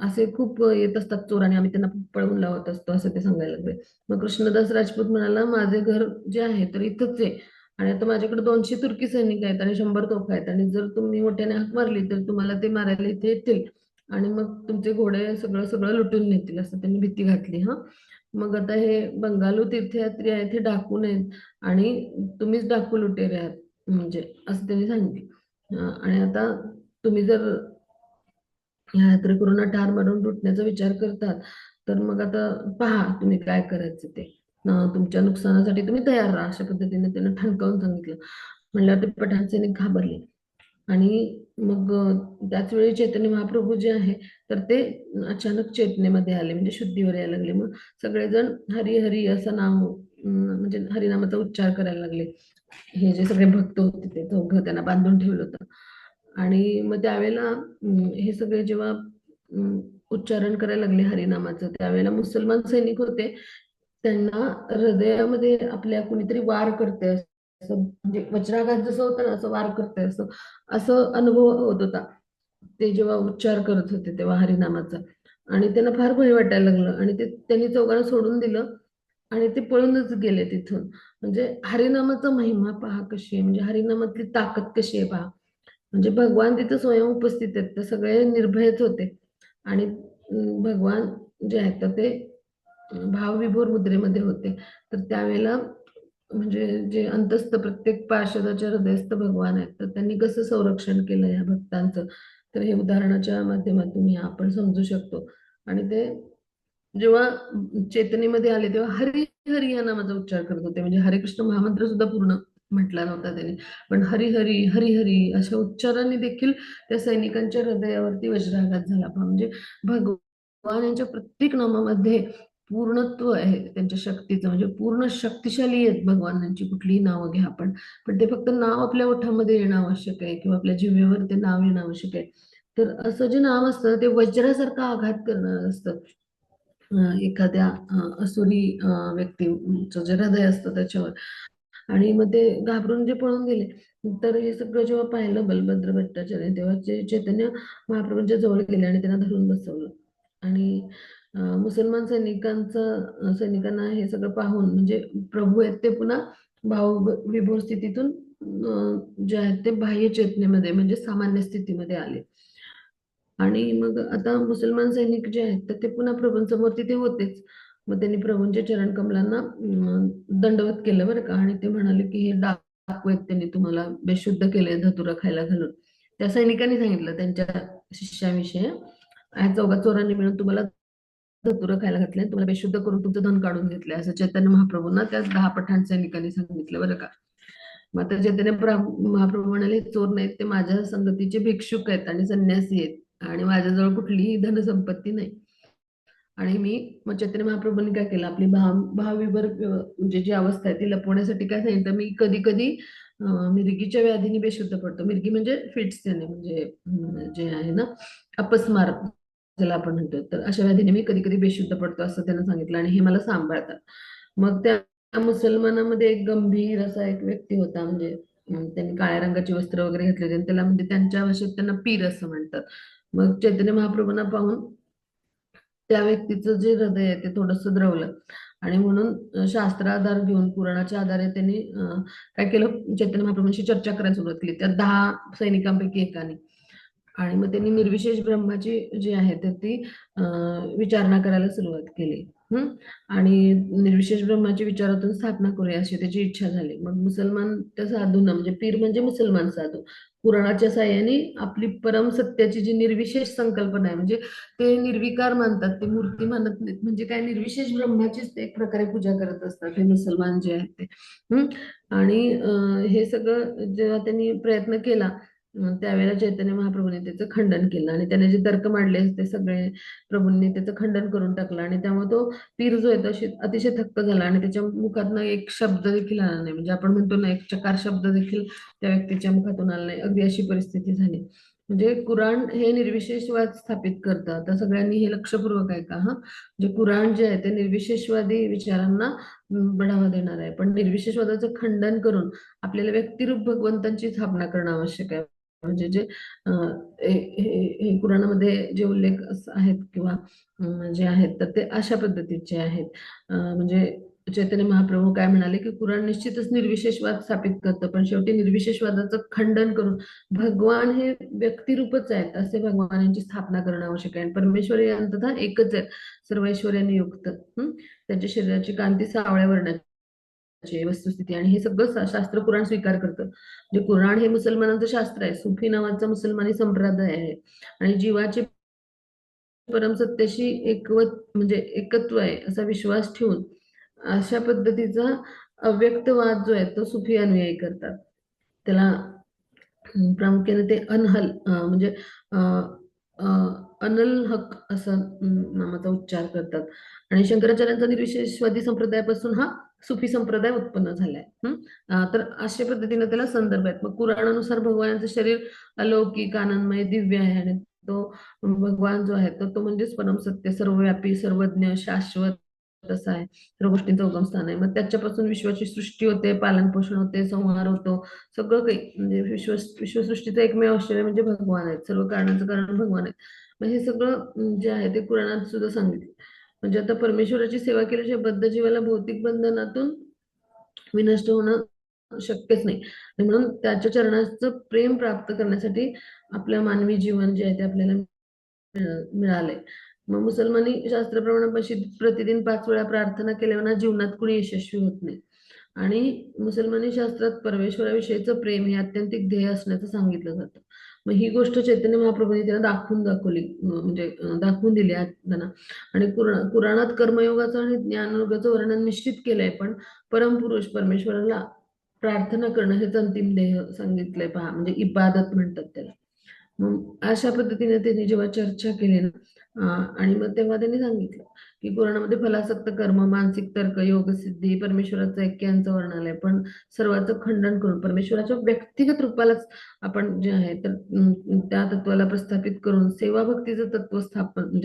असे खूप येत असतात चोर आणि आम्ही त्यांना पळवून लावत असतो, असं ते सांगायला लागले. मग कृष्णदास राजपूत म्हणाला, माझे घर जे आहे तर इथंच आहे आणि आता माझ्याकडे 200 तुर्की सैनिक आहेत आणि 100 तोफा आहेत आणि जर तुम्ही मोठ्याने हाक मारली तर तुम्हाला ते मारायला इथे येतील आणि मग तुमचे घोडे सगळं सगळं लुटून नेतील, असं त्यांनी भीती घातली. मग आता हे बंगालू तीर्थयात्री आहेत, हे डाकू नाहीत आणि तुम्हीच डाकू लुटेरे आहात, म्हणजे असं त्यांनी सांगितलं. आणि आता तुम्ही जर ह्या यात्रेकरूंना ठार मारून लुटण्याचा विचार करतात तर मग आता पहा तुम्ही काय करायचं ते. तुमच्या नुकसानासाठी तुम्ही तयार राहा, अशा पद्धतीने त्यांना ठणकावून सांगितलं. म्हणल्यावर ते पठाण सैनिक घाबरले. आणि मग त्याच वेळी चैतन्य महाप्रभू जे आहे तर ते अचानक चेतनेमध्ये आले, म्हणजे शुद्धीवर यायला लागले. मग सगळेजण हरी हरी असं नाव म्हणजे हरिनामाचा उच्चार करायला लागले. हे जे सगळे भक्त होते ते दोघं त्यांना बांधून ठेवलं होतं. आणि मग त्यावेळेला हे सगळे जेव्हा उच्चारण करायला लागले हरिनामाचं, त्यावेळेला मुसलमान सैनिक होते, त्यांना हृदयामध्ये आपल्या कुणीतरी वार करते असं, म्हणजे वज्राघात जसं होतं ना, असं वार करते असं असं अनुभव होत होता. ते जेव्हा उच्चार करत होते तेव्हा हरिनामाचा, आणि त्यांना फार भय वाटायला लागलं आणि ते त्यांनी चौघांना सोडून दिलं आणि ते पळूनच गेले तिथून. म्हणजे हरिनामाचा महिमा पहा कशी आहे, म्हणजे हरिनामातली ताकद कशी आहे पहा. म्हणजे भगवान तिथं स्वयं उपस्थित आहेत, तर सगळे निर्भयच होते. आणि भगवान जे आहेत तर ते भावविभोर मुद्रेमध्ये होते. तर त्यावेळेला म्हणजे जे अंतस्थ प्रत्येक पार्षदाच्या हृदयस्थ भगवान आहेत, तर त्यांनी कसं संरक्षण केलं या भक्तांचं, तर हे उदाहरणाच्या माध्यमातून आपण समजू शकतो. आणि ते जेव्हा चेतनेमध्ये आले तेव्हा हरी हरी या नामाचा उच्चार करत होते, म्हणजे हरे कृष्ण महामंत्र सुद्धा पूर्ण म्हटला नव्हता त्यांनी, पण हरी हरी हरी हरी अशा उच्चारांनी देखील त्या सैनिकांच्या हृदयावरती वज्राघात झाला. म्हणजे भगवान यांच्या प्रत्येक नामामध्ये पूर्णत्व आहे त्यांच्या शक्तीचं, म्हणजे पूर्ण शक्तिशाली आहेत भगवानांची कुठलीही नावं घ्या आपण. पण ते फक्त नाव आपल्या ओठामध्ये येणं आवश्यक आहे किंवा आपल्या जिभेवर ते नाव येणं आवश्यक आहे. तर असं जे नाव असतं ते वज्रासारखं आघात करणं असतं एखाद्या असुरी व्यक्तीचं जे हृदय असतं त्याच्यावर. आणि मग ते घाबरून जे पळून गेले. तर हे सगळं जेव्हा पाहिलं बलभद्र भट्टाचार्य, तेव्हा ते चैतन्य महाप्रभूंच्या जवळ गेले आणि त्यांना धरून बसवलं. आणि मुसलमान सैनिकांना हे सगळं पाहून, म्हणजे प्रभू आहेत ते पुन्हा भाव विभोर स्थितीतून जे आहेत ते बाह्य चेतनेमध्ये म्हणजे सामान्य स्थितीमध्ये आले. आणि मग आता मुसलमान सैनिक जे आहेत तर ते पुन्हा प्रभूंसमोर तिथे होतेच. मग त्यांनी प्रभूंच्या चरण कमलांना दंडवत केलं बरं का, आणि ते म्हणाले की हे डाकू आहेत, त्यांनी तुम्हाला बेशुद्ध केले धतुरा खायला घालून. त्या सैनिकांनी सांगितलं त्यांच्या शिष्याविषयी, या चौघा चोरांनी मिळून तुम्हाला धतुरा खायला घातले, तुम्हाला बेशुद्ध करून तुमचं धन काढून घेतलंय, असं चैतन्य महाप्रभूंना त्या 10 पठाण सैनिकांनी सांगितलं बरं का. मग आता चैतन्य महाप्रभू म्हणाले, चोर नाहीत, ते माझ्या संगतीचे भिक्षुक आहेत आणि संन्यासी आहेत आणि माझ्याजवळ कुठलीही धनसंपत्ती नाही. आणि मग चैतन्य महाप्रभूंनी काय केलं, आपली भावविभर म्हणजे जी अवस्था आहे ती लपवण्यासाठी काय सांगितलं, मी कधी कधी मिरगीच्या व्याधीने बेशुद्ध पडतो. मिरगी म्हणजे फिट्स त्याने, म्हणजे जे आहे ना, अपस्मार ज्याला आपण म्हणतो, तर अशा व्याधीने मी कधी कधी बेशुद्ध पडतो असं त्यानं सांगितलं, आणि हे मला सांभाळतात. मग त्या मुसलमानामध्ये एक गंभीर असा एक व्यक्ती होता, म्हणजे त्यांनी काळ्या रंगाची वस्त्र वगैरे घातले होते, आणि त्याला म्हणजे त्यांच्या भाषेत त्यांना पीर असं म्हणतात. मग चैतन्य महाप्रभूंना पाहून त्या व्यक्तीचं जे हृदय आहे ते थोडंसं द्रवलं, आणि म्हणून शास्त्राधार घेऊन पुराणाच्या आधारे त्यांनी काय केलं, चैतन्य महाप्रभूंशी चर्चा करायला सुरुवात केली त्या 10 सैनिकांपैकी एकाने. आणि मग त्यांनी निर्विशेष ब्रह्माची जी आहे तर ती विचारणा करायला सुरुवात केली. आणि निर्विशेष ब्रह्माची विचारातून स्थापना करूया अशी त्याची इच्छा झाली. मग मुसलमान त्या साधूंना, म्हणजे पीर म्हणजे मुसलमान साधू, पुराणाच्या साह्याने आपली परम सत्याची जी निर्विशेष संकल्पना आहे, म्हणजे ते निर्विकार मानतात, ते मूर्ती मानत नाहीत, म्हणजे काय निर्विशेष ब्रह्माचीच ते एक प्रकारे पूजा करत असतात हे मुसलमान जे आहेत ते. आणि हे सगळं जेव्हा त्यांनी प्रयत्न केला, त्यावेळेला चैतन्य महाप्रभूंनी त्याचं खंडन केलं, आणि त्याने जे तर्क मांडले ते सगळे प्रभूंनी त्याचं खंडन करून टाकलं. आणि त्यामुळे तो पीर जो आहे तो अतिशय थक्क झाला, आणि त्याच्या मुखातनं एक शब्द देखील आला नाही, म्हणजे आपण म्हणतो ना, एक चकार शब्द देखील त्या व्यक्तीच्या मुखातून आला नाही. अगदी अशी परिस्थिती झाली. म्हणजे कुराण हे निर्विशेषवाद स्थापित करतं. आता सगळ्यांनी हे लक्षपूर्वक ऐका हा. म्हणजे कुराण जे आहे ते निर्विशेषवादी विचारांना बढावा देणार आहे, पण निर्विशेषवादाचं खंडन करून आपल्याला व्यक्तिरूप भगवंतांची स्थापना करणं आवश्यक आहे. म्हणजे जे हे पुराणामध्ये जे उल्लेख आहेत किंवा जे आहेत तर ते अशा पद्धतीचे आहेत. म्हणजे चैतन्य महाप्रभू काय म्हणाले की कुराण निश्चितच निर्विशेषवाद स्थापित करतं, पण शेवटी निर्विशेषवादाचं खंडन करून भगवान हे व्यक्तिरूपच आहेत असे भगवान यांची स्थापना करणं आवश्यक आहे. आणि परमेश्वर हे अंततः एकच आहे, सर्व ऐश्वर्याने युक्त. त्याच्या शरीराची कांती सावळ्या वर्णाची वस्तुस्थिती, आणि हे सगळं शास्त्र पुराण स्वीकार करतं. म्हणजे कुराण हे मुसलमानांचं शास्त्र आहे, सुफी नावाचा मुसलमानी संप्रदाय आहे, आणि जीवाचे परमसत्याशी म्हणजे एकत्व आहे असा विश्वास ठेवून अशा पद्धतीचा अव्यक्तवाद जो आहे तो सुफी अनुयायी करतात. त्याला प्रामुख्याने ते म्हणजे अ, अ, अनल हक असं नामाचा उच्चार करतात. आणि शंकराचार्यांचा निर्विशेषवादी संप्रदायापासून हा सुफी संप्रदाय उत्पन्न झालाय. तर अशा पद्धतीने त्याला संदर्भ आहेत. मग कुराणानुसार भगवानाचं शरीर अलौकिक, आनंदमय, दिव्य आहे, आणि तो भगवान जो आहे तो म्हणजेच परमसत्य, सर्वव्यापी, सर्वज्ञ, शाश्वत असा आहे. सर्व गोष्टींचं उगम स्थान आहे. मग त्याच्यापासून विश्वाची सृष्टी होते, पालन पोषण होते, संहार होतो, सगळं काही. म्हणजे विश्वसृष्टीचं एकमेव आश्चर्य म्हणजे भगवान आहेत, सर्व कारणाचं कारण भगवान आहेत. मग हे सगळं जे आहे ते पुराणात सुद्धा सांगितले. म्हणजे आता परमेश्वराची सेवा केल्याशिवाय बद्ध जीवाला भौतिक बंधनातून विनष्ट होणं शक्यच नाही. आणि म्हणून त्याच्या चरणाचं प्रेम प्राप्त करण्यासाठी आपलं मानवी जीवन जे आहे ते आपल्याला मिळालंय. मग मुसलमानी शास्त्राप्रमाणे प्रतिदिन 5 वेळा प्रार्थना केल्यावर जीवनात कुणी यशस्वी होत नाही. आणि मुसलमानी शास्त्रात परमेश्वराविषयीचं प्रेम हे आत्यंतिक ध्येय असण्याचं सांगितलं जातं. मग ही गोष्ट चैतन्य महाप्रभूंनी त्यांना दाखवून म्हणजे दाखवून दिली त्यांना. आणि पुराणात कर्मयोगाचं आणि ज्ञानयोगाचं वर्णन निश्चित केलंय, पण परमपुरुष परमेश्वराला प्रार्थना करणं हेच अंतिम ध्येय सांगितलंय पहा, म्हणजे इबादत म्हणतात त्याला. मग अशा पद्धतीने त्यांनी जेव्हा चर्चा केली ना, आणि मग तेव्हा त्यांनी सांगितलं की पुराणामध्ये फलासक्त कर्म, मानसिक तर्क, योग सिद्धी, परमेश्वराचं ऐक्य यांचं वर्णन आहे, पण सर्वांचं खंडन करून परमेश्वराच्या व्यक्तिगत रूपालाच आपण जे आहे तर त्या तत्वाला प्रस्थापित करून सेवा भक्तीचं तत्व स्थापन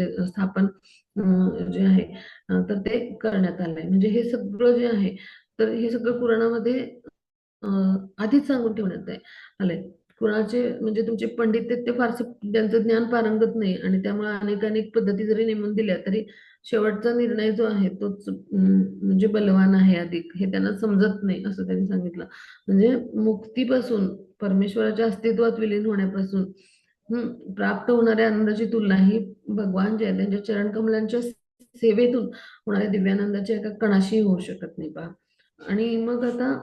जे आहे तर ते करण्यात आलंय. म्हणजे हे सगळं जे आहे तर हे सगळं पुराणामध्ये आधीच सांगून ठेवण्यात आलंय. कुणाचे म्हणजे तुमचे पंडित आहेत ते फारसं त्यांचं ज्ञान पारंगत नाही, आणि त्यामुळे अनेक पद्धती जरी नेमून दिल्या तरी शेवटचा निर्णय जो आहे तोच म्हणजे बलवान आहे अधिक, हे त्यांना समजत नाही असं त्यांनी सांगितलं. म्हणजे मुक्तीपासून, परमेश्वराच्या अस्तित्वात विलीन होण्यापासून प्राप्त होणाऱ्या आनंदाची तुलना ही भगवान जे आहे त्यांच्या चरणकमलांच्या सेवेतून होणाऱ्या दिव्यानंदाच्या एका कणाशी होऊ शकत नाही पहा. आणि मग आता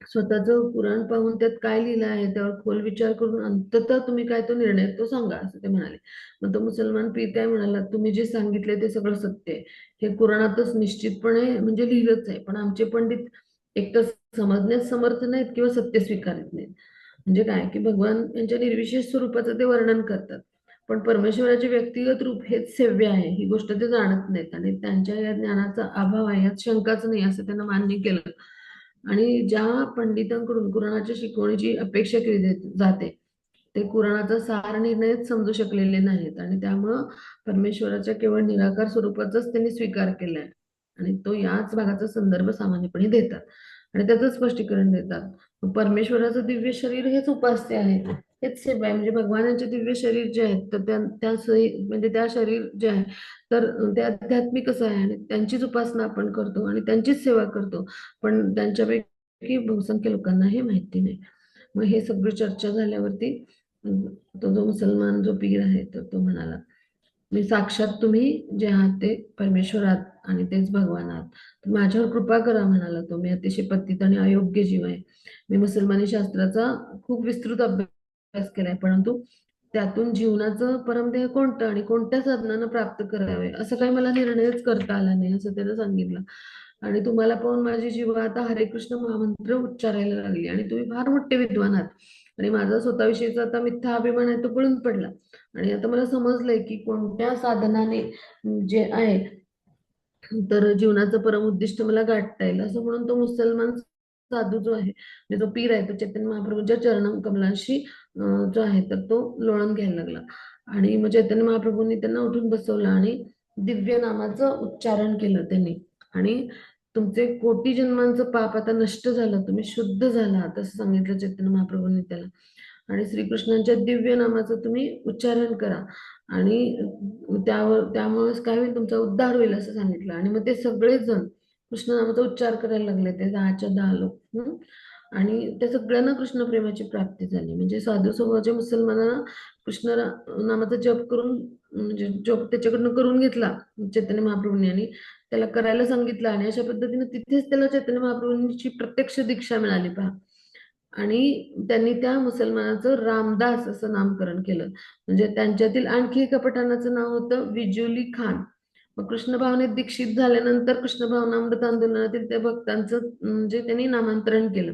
स्वतःचं पुराण पाहून त्यात काय लिहिलं आहे त्यावर खोल विचार करून अंततः तुम्ही काय तो निर्णय तो सांगा असं ते म्हणाले. मग तो मुसलमान पीर काय म्हणाला, तुम्ही जे सांगितले ते सगळं सत्य आहे, हे कुराणातच निश्चितपणे म्हणजे लिहिलंच आहे, पण आमचे पंडित एकतर समजण्यास समर्थ नाहीत किंवा सत्य स्वीकारत नाहीत. म्हणजे काय की भगवान यांच्या निर्विशेष स्वरूपाचं ते वर्णन करतात, पण परमेश्वराचे व्यक्तिगत रूप हेच सेव्य आहे ही गोष्ट ते जाणत नाहीत, आणि त्यांच्या या ज्ञानाचा अभाव आहे यात शंकाच नाही असं त्यांना मान्य केलं. आणि ज्या पंडितांकडून कुराणाच्या शिकवणीची अपेक्षा केली जाते ते कुराणाचा सार निर्णयच समजू शकलेले नाहीत, आणि त्यामुळं परमेश्वराच्या केवळ निराकार स्वरूपाचाच त्यांनी स्वीकार केलाय. आणि तो याच भागाचा संदर्भ सामान्यपणे देतात आणि त्याचं स्पष्टीकरण देतात. परमेश्वराचं दिव्य शरीर हेच उपास्य आहे, हेच सेवा आहे. म्हणजे भगवानाचे दिव्य शरीर जे आहेत तर म्हणजे त्या शरीर जे आहे तर ते आध्यात्मिकच आहे आणि त्यांचीच उपासना आपण करतो आणि त्यांचीच सेवा करतो. पण त्यांच्यापैकी बहुसंख्य लोकांना हे माहिती नाही. मग हे सगळी चर्चा झाल्यावरती तो जो मुसलमान जो पीर आहे तर तो म्हणाला, मी साक्षात तुम्ही जे आहात ते परमेश्वर आहात आणि तेच भगवान आहात, तर माझ्यावर कृपा करा म्हणाला तो. मी अतिशय पतित आणि अयोग्य जीव आहे. मी मुसलमानी शास्त्राचा खूप विस्तृत अभ्यास केलाय, परंतु त्यातून जीवनाचं परमध्येय कोणतं आणि कोणत्या साधनानं प्राप्त करावे असं काही मला निर्णयच करता आला नाही, असं त्यानं सांगितलं. आणि तुम्हाला पाहून माझी जीवा आता हरे कृष्ण महामंत्र उच्चारायला लागली आणि तुम्ही फार मोठे विद्वान आहात आणि माझा स्वतःविषयीचा आता मिथ्या अभिमान आहे तो पळून पडला. आणि आता मला समजलंय की कोणत्या साधनाने जे आहे तर जीवनाचं परम उद्दिष्ट मला गाठता येईल, असं म्हणून तो मुसलमान साधू जो आहे म्हणजे जो पीर आहे तो चैतन्य महाप्रभूंच्या चरण कमलाशी जो आहे तर तो लोळण घ्यायला लागला. आणि मग चैतन्य महाप्रभूंनी त्यांना उठून बसवलं आणि दिव्य नामाचं उच्चारण केलं त्यांनी. आणि तुमचे कोटी जन्मांचं पाप आता नष्ट झालं, तुम्ही शुद्ध झाला असं सांगितलं चैतन्य महाप्रभूंनी त्याला. आणि श्रीकृष्णांच्या दिव्य नामाचं तुम्ही उच्चारण करा आणि त्यामुळेच काय होईल, तुमचा उद्धार होईल असं सांगितलं. आणि मग ते सगळेजण कृष्ण नामाचा उच्चार करायला लागले, ते 10च्या 10 लोक. आणि त्या सगळ्यांना कृष्ण प्रेमाची प्राप्ती झाली. म्हणजे साधू स्वभावाच्या मुसलमानांना कृष्ण नामाचा जप करून म्हणजे जप त्याच्याकडनं करून घेतला चैतन्य महाप्रभूंनी आणि त्याला करायला सांगितलं आणि अशा पद्धतीने तिथेच त्याला चैतन्य महाप्रभूंची प्रत्यक्ष दीक्षा मिळाली पहा. आणि त्यांनी त्या मुसलमानाचं रामदास असं नामकरण केलं. म्हणजे त्यांच्यातील आणखी एका पठाणाचं नाव होतं विजुली खान. मग कृष्ण भावनेत दीक्षित झाल्यानंतर कृष्ण भावनामृत आंदोलनातील त्या भक्तांचं म्हणजे त्यांनी नामांतरण केलं.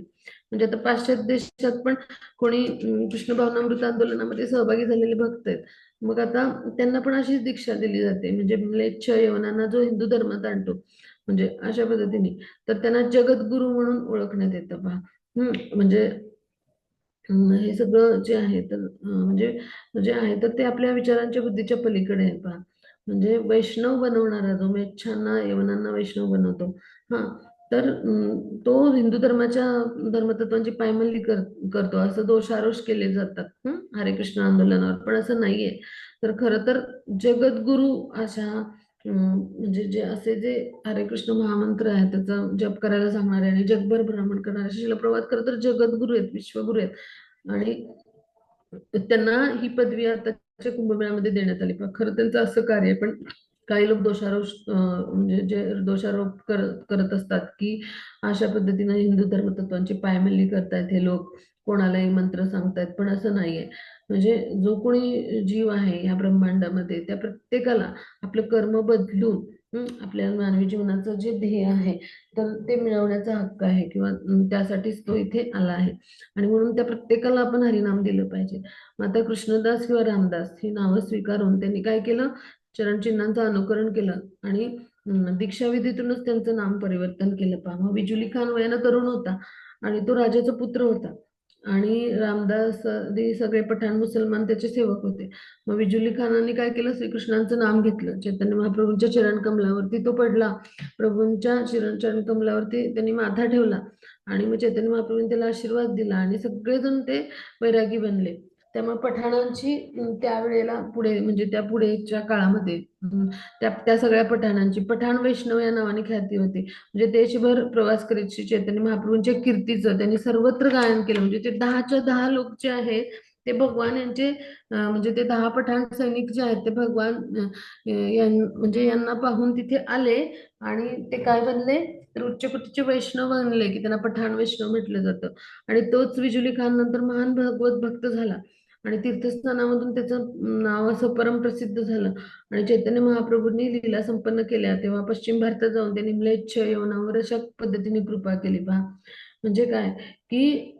म्हणजे आता पाश्चात्य देशात पण कोणी कृष्ण भावनामृत आंदोलनामध्ये सहभागी झालेले भक्त आहेत. मग आता त्यांना पण अशीच दीक्षा दिली जाते, म्हणजे म्लेच्छ यवनांना जो हिंदू धर्मात आणतो म्हणजे अशा पद्धतीने, तर त्यांना जगद्गुरू म्हणून ओळखण्यात येतं पहा. म्हणजे हे सगळं जे आहे तर म्हणजे जे आहे तर ते आपल्या विचारांच्या बुद्धीच्या पलीकडे आहे पहा. म्हणजे वैष्णव बनवणारा जो मेच्छांना यवनांना वैष्णव बनवतो, हा, तर तो हिंदू धर्माच्या धर्मतत्वांची पायमल्ली करतो असं दोषारोष केले जातात हरे कृष्ण आंदोलनावर. पण असं नाहीये. तर खरं तर जगद्गुरू अशा म्हणजे जे असे जे हरे कृष्ण महामंत्र आहे त्याचा जप करायला सांगणारे आणि जगभर भ्रमण करणारे शिल प्रभात खरं तर जगद्गुरू आहेत, विश्वगुरू आहेत. आणि त्यांना ही पदवी आताच्या कुंभमेळ्यामध्ये देण्यात आली. पण खरं त्यांचं असं कार्य आहे. पण काही लोक दोषारोप म्हणजे जे दोषारोप करत असतात की अशा पद्धतीने हिंदू धर्मतत्वांची पायमल्ली करतायत हे लोक, कोणालाही मंत्र सांगतायत. पण असं नाहीये. म्हणजे जो कोणी जीव आहे या ब्रह्मांडामध्ये त्या प्रत्येकाला आपलं कर्म बदलून आपल्या मानवी जीवनाचं जे ध्येय आहे तर ते मिळवण्याचा हक्क आहे किंवा त्यासाठीच तो इथे आला आहे. आणि म्हणून त्या प्रत्येकाला आपण हरिनाम दिलं पाहिजे. मग आता कृष्णदास किंवा रामदास ही नावं स्वीकारून त्यांनी काय केलं, चरणचिन्हांचं अनुकरण केलं आणि दीक्षाविधीतूनच त्यांचं नाम परिवर्तन केलं पहा. मग बिजुली खान वयानं तरुण होता आणि तो राजाचा पुत्र होता. आणि रामदास आदी सगळे पठाण मुसलमान त्याचे सेवक होते. मग बिजुली खानाने काय केलं, श्रीकृष्णांचं नाम घेतलं. चैतन्य महाप्रभूंच्या चरण कमलावरती तो पडला. प्रभूंच्या चरण कमलावरती त्यांनी माथा ठेवला आणि मग चैतन्य महाप्रभूंनी त्याला आशीर्वाद दिला आणि सगळेजण ते वैरागी बनले. त्यामुळे पठाणांची त्यावेळेला पुढे म्हणजे त्या पुढेच्या काळामध्ये त्या त्या सगळ्या पठाणांची पठाण वैष्णव या नावाने ख्याती होती. म्हणजे देशभर प्रवास करीत श्री चैतन्य महाप्रभूंच्या कीर्तीचं त्यांनी सर्वत्र गायन केलं. म्हणजे ते 10च्या 10 लोक जे आहेत ते भगवान यांचे म्हणजे ते 10 पठाण सैनिक जे आहेत ते भगवान म्हणजे यांना पाहून तिथे आले आणि ते काय बनले तर उच्च कोटीचे वैष्णव बनले की त्यांना पठाण वैष्णव म्हटलं जातं. आणि तोच विजुली खान नंतर महान भगवत भक्त झाला आणि तीर्थस्थानामधून त्याचं नाव असं परमप्रसिद्ध झालं. आणि चैतन्य महाप्रभूंनी लीला संपन्न केल्या तेव्हा पश्चिम भारतात जाऊन त्यांनी म्लेच्छ यवनावर अशा पद्धतीने कृपा केली पहा. म्हणजे काय की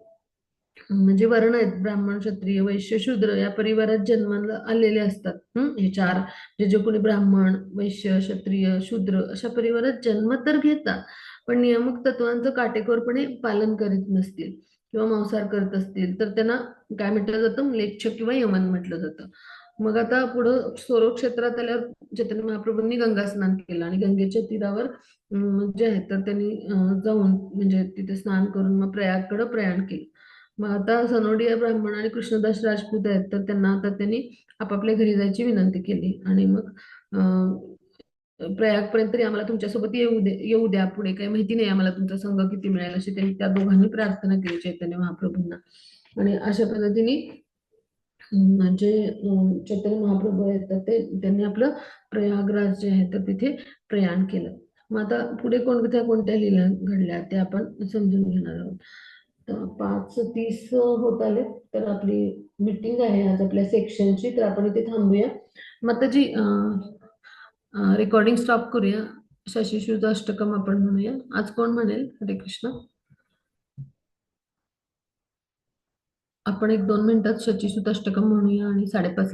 म्हणजे वर्ण आहेत, ब्राह्मण क्षत्रिय वैश्य शूद्र या परिवारात जन्माला आलेले असतात. हे चार जे जे कोणी ब्राह्मण वैश्य क्षत्रिय शूद्र अशा परिवारात जन्म तर घेतात, पण नियामक तत्वांचं काटेकोरपणे पालन करीत नसतील किंवा मांसाहार करत असतील तर त्यांना काय म्हटलं जातं, म्लेच्छ किंवा यमन म्हटलं जातं. मग आता पुढं सोरो क्षेत्रात आल्यावर चैतन्य महाप्रभूंनी गंगा स्नान केलं आणि गंगेच्या तीरावर जे आहे तर त्यांनी जाऊन म्हणजे तिथे स्नान करून मग प्रयागकडे प्रयाण केलं. मग आता सनोडिया ब्राह्मण आणि कृष्णदास राजपूत आहेत तर त्यांना आता त्यांनी आपापल्या घरी जायची विनंती केली आणि मग प्रयागपर्यंत तरी आम्हाला तुमच्यासोबत येऊ द्या पुढे काही माहिती नाही आम्हाला तुमचा संघ किती मिळेल अशी त्यांनी त्या दोघांनी प्रार्थना केली चैतन्य महाप्रभूंना. आणि अशा पद्धतीने जे चैतन्य महाप्रभू आहेत तर ते त्यांनी आपलं प्रयागराज जे आहे तर तिथे प्रयाण केलं. मग आता पुढे कोणत्या कोणत्या लीला घडल्या ते आपण समजून घेणार आहोत. तर 5:30 होत आले तर आपली मीटिंग आहे आज आपल्या सेक्शनची, तर आपण इथे थांबूया. माताजी रेकॉर्डिंग स्टॉप करूया. शशिशुद्ध अष्टकम आपण म्हणूया. आज कोण म्हणेल हरे कृष्ण? आपण 1-2 मिनिटात शशिशुद्ध अष्टकम म्हणूया आणि 5:30